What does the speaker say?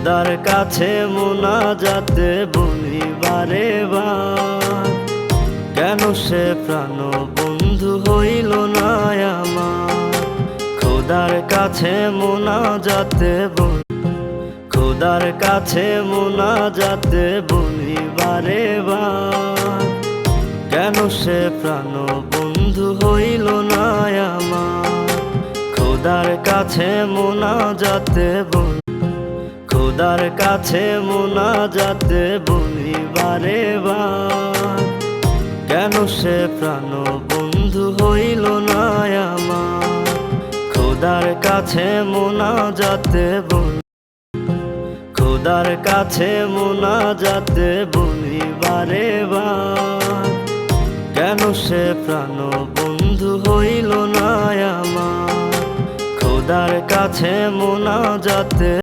খোদার কাছে মুনাজাতে বলি বারে বার, কেন সে প্রাণ বন্ধু হইল না আমার। খোদার কাছে মুনাজাতে বলি, খোদার কাছে মুনাজাতে বলি বারে বার, কেন সে প্রাণ বন্ধু হইল না আমার। খোদার কাছে মুনাজাতে বলি, খোদার কাছে মুনাজাতে বলি বারে বার, কেন সে প্রাণ বন্ধু হইল না আমার। খোদার কাছে মুনাজাতে বলি, খোদার কাছে মুনাজাতে বলি বারে বার, কেন সে প্রাণ বন্ধু হইল না আমার। খোদার কাছে মুনাজাতে